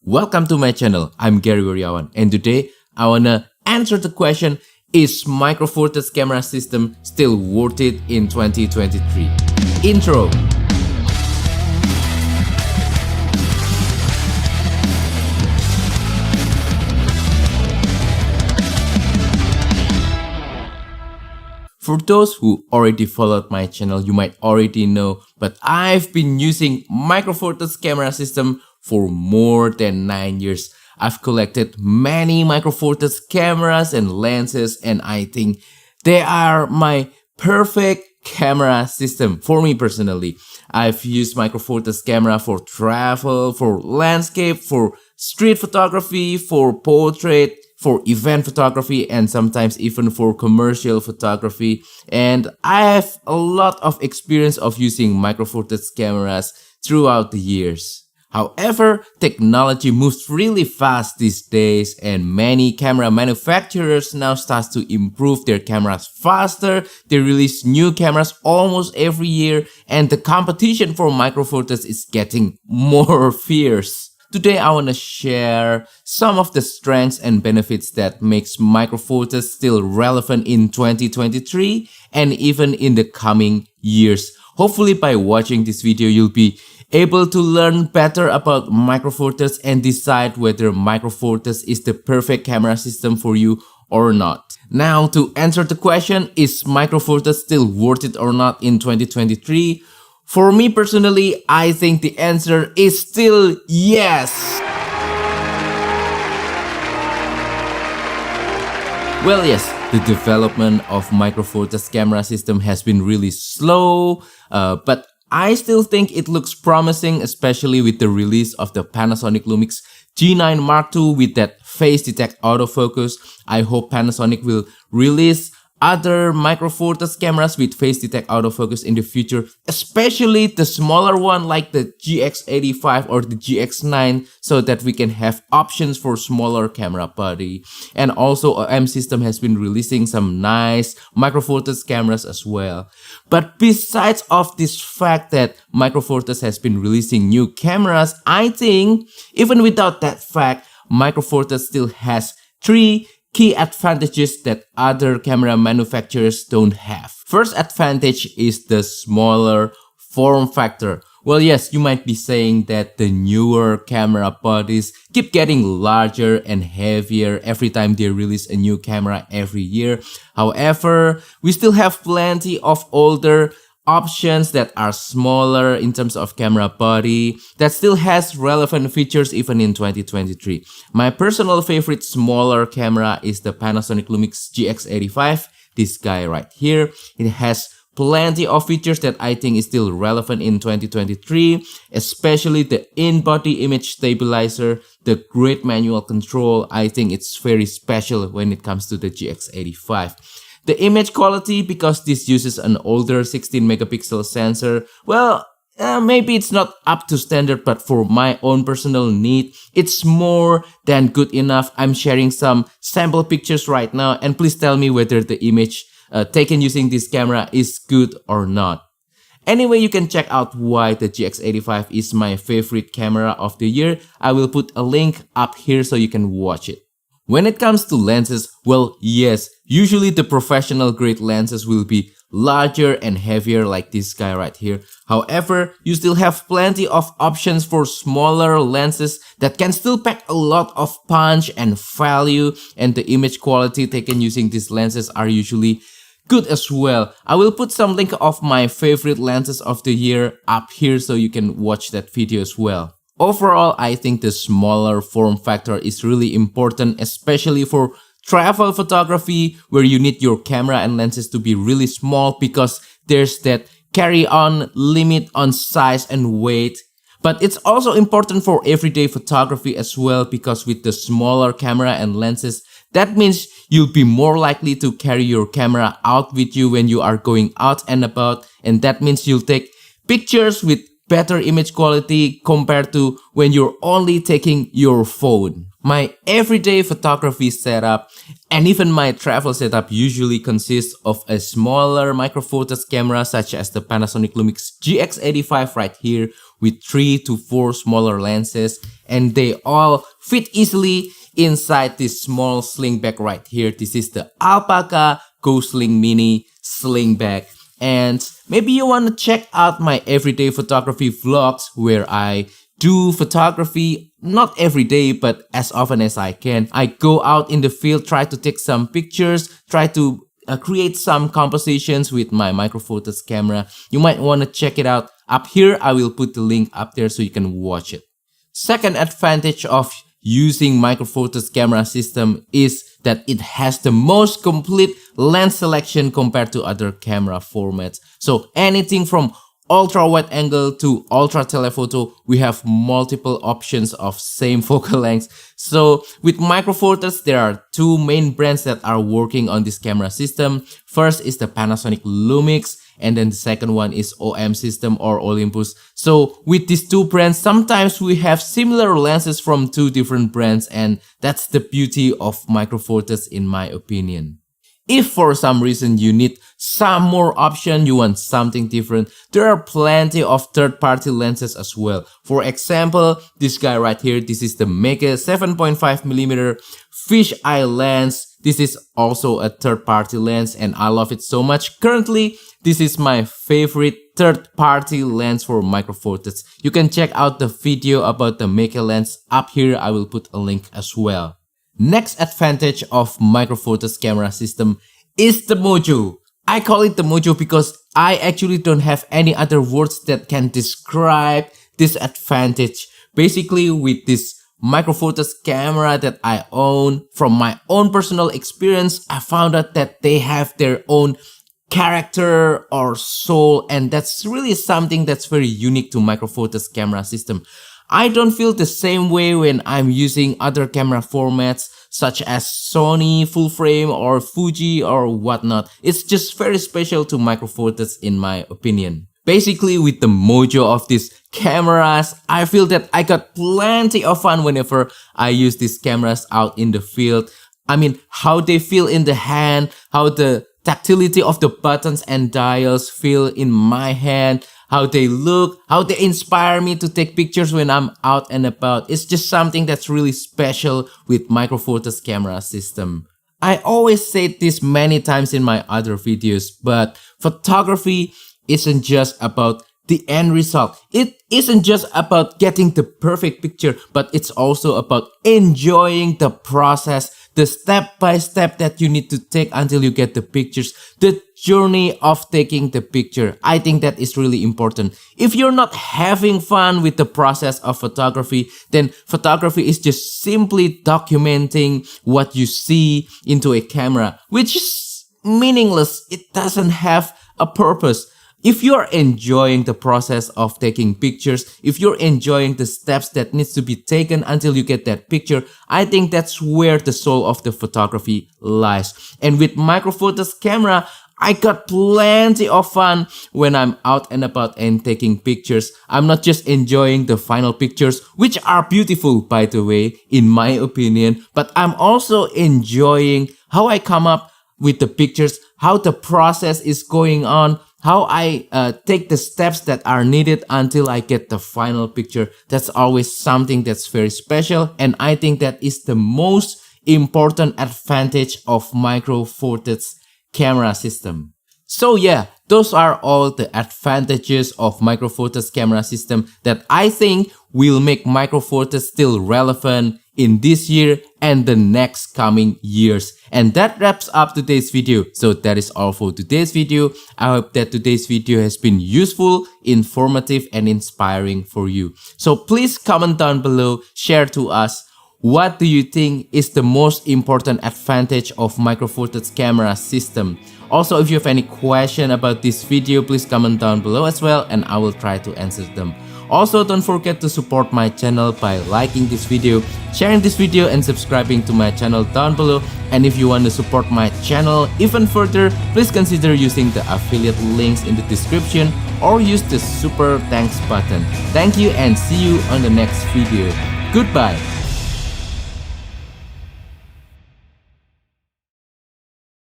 Welcome to my channel. I'm Gary Wariawan, and today I wanna answer the question: is Micro Four Thirds camera system still worth it in 2023? Intro. For those who already followed my channel, you might already know, but I've been using Micro Four Thirds camera system for more than 9 years. I've collected many Micro Four Thirds cameras and lenses, and I think they are my perfect camera system for me personally. I've used Micro Four Thirds camera for travel, for landscape, for street photography, for portrait, for event photography, and sometimes even for commercial photography. And I have a lot of experience of using Micro Four Thirds cameras throughout the years. However, technology moves really fast these days, and many camera manufacturers now start to improve their cameras faster. They release new cameras almost every year, and the competition for Micro Four Thirds is getting more fierce. Today I want to share some of the strengths and benefits that makes Micro Four Thirds still relevant in 2023 and even in the coming years. Hopefully by watching this video you'll be able to learn better about Micro Four Thirds and decide whether Micro Four Thirds is the perfect camera system for you or not. Now, to answer the question, is Micro Four Thirds still worth it or not in 2023? For me personally, I think the answer is still yes. Well, yes, the development of Micro Four Thirds camera system has been really slow, but I still think it looks promising, especially with the release of the Panasonic Lumix G9 Mark II with that face detect autofocus. I hope Panasonic will release other Micro Four Thirds cameras with face detect autofocus in the future, especially the smaller one like the GX85 or the GX9, so that we can have options for smaller camera body. And also OM System has been releasing some nice Micro Four Thirds cameras as well. But besides of this fact that Micro Four Thirds has been releasing new cameras, I think even without that fact, Micro Four Thirds still has three key advantages that other camera manufacturers don't have. First advantage is the smaller form factor. Well, yes, you might be saying that the newer camera bodies keep getting larger and heavier every time they release a new camera every year. However, we still have plenty of older options that are smaller in terms of camera body that still has relevant features even in 2023. My personal favorite smaller camera is the Panasonic Lumix GX85, this guy right here. It has plenty of features that I think is still relevant in 2023, especially the in-body image stabilizer, the great manual control. I think it's very special when it comes to the GX85. The image quality, because this uses an older 16 megapixel sensor, well, maybe it's not up to standard, but for my own personal need, it's more than good enough. I'm sharing some sample pictures right now, and please tell me whether the image taken using this camera is good or not. Anyway, you can check out why the GX85 is my favorite camera of the year. I will put a link up here so you can watch it. When it comes to lenses, well, yes, usually the professional grade lenses will be larger and heavier like this guy right here. However, you still have plenty of options for smaller lenses that can still pack a lot of punch and value, and the image quality taken using these lenses are usually good as well. I will put some link of my favorite lenses of the year up here so you can watch that video as well. Overall, I think the smaller form factor is really important, especially for travel photography, where you need your camera and lenses to be really small because there's that carry-on limit on size and weight. But it's also important for everyday photography as well, because with the smaller camera and lenses, that means you'll be more likely to carry your camera out with you when you are going out and about, and that means you'll take pictures with better image quality compared to when you're only taking your phone. My everyday photography setup and even my travel setup usually consists of a smaller Micro Four Thirds camera such as the Panasonic Lumix GX85 right here, with 3 to 4 smaller lenses, and they all fit easily inside this small sling bag right here. This is the Alpaca Go Sling Mini sling bag. And maybe you want to check out my everyday photography vlogs where I do photography not every day, but as often as I can. I go out in the field, try to take some pictures, try to create some compositions with my Micro Four Thirds camera. You might want to check it out. Up here, I will put the link up there so you can watch it. Second advantage of using Micro Four Thirds camera system is that it has the most complete lens selection compared to other camera formats. So anything from ultra wide angle to ultra telephoto, we have multiple options of same focal length. So with Micro Four Thirds, there are two main brands that are working on this camera system. First is the Panasonic Lumix, and then the second one is OM System or Olympus. So with these two brands, sometimes we have similar lenses from two different brands, and that's the beauty of Micro Four Thirds in my opinion. If for some reason you need some more option, you want something different, there are plenty of third-party lenses as well. For example, this guy right here, this is the Mega 7.5mm fisheye lens. This is also a third-party lens and I love it so much. Currently, this is my favorite third-party lens for Micro Four Thirds. You can check out the video about the Mega lens up here. I will put a link as well. Next advantage of Micro Four Thirds camera system is the Mojo. I call it the Mojo because I actually don't have any other words that can describe this advantage. Basically, with this Micro Four Thirds camera that I own, from my own personal experience, I found out that they have their own character or soul, and that's really something that's very unique to Micro Four Thirds camera system. I don't feel the same way when I'm using other camera formats such as Sony, full frame or Fuji or whatnot. It's just very special to Micro Four Thirds in my opinion. Basically, with the Mojo of these cameras, I feel that I got plenty of fun whenever I use these cameras out in the field. I mean, how they feel in the hand, how the tactility of the buttons and dials feel in my hand, how they look, how they inspire me to take pictures when I'm out and about. It's just something that's really special with Micro Four Thirds camera system. I always said this many times in my other videos, but photography isn't just about the end result. It isn't just about getting the perfect picture, but it's also about enjoying the process, the step by step that you need to take until you get the pictures, the journey of taking the picture. I think that is really important. If you're not having fun with the process of photography, then photography is just simply documenting what you see into a camera, which is meaningless. It doesn't have a purpose. If you're enjoying the process of taking pictures, if you're enjoying the steps that needs to be taken until you get that picture, I think that's where the soul of the photography lies. And with Micro Four Thirds camera, I got plenty of fun when I'm out and about and taking pictures. I'm not just enjoying the final pictures, which are beautiful by the way, in my opinion, but I'm also enjoying how I come up with the pictures, how the process is going on, how I take the steps that are needed until I get the final picture. That's always something that's very special, and I think that is the most important advantage of Micro Four Thirds camera system. So yeah, those are all the advantages of Micro Four Thirds camera system that I think will make Micro Four Thirds still relevant in this year and the next coming years. And that wraps up today's video. So that is all for today's video. I hope that today's video has been useful, informative and inspiring for you. So please comment down below, share to us, what do you think is the most important advantage of Micro Four Thirds camera system? Also, if you have any question about this video, please comment down below as well and I will try to answer them. Also, don't forget to support my channel by liking this video, sharing this video and subscribing to my channel down below. And if you want to support my channel even further, please consider using the affiliate links in the description or use the super thanks button. Thank you and see you on the next video. Goodbye.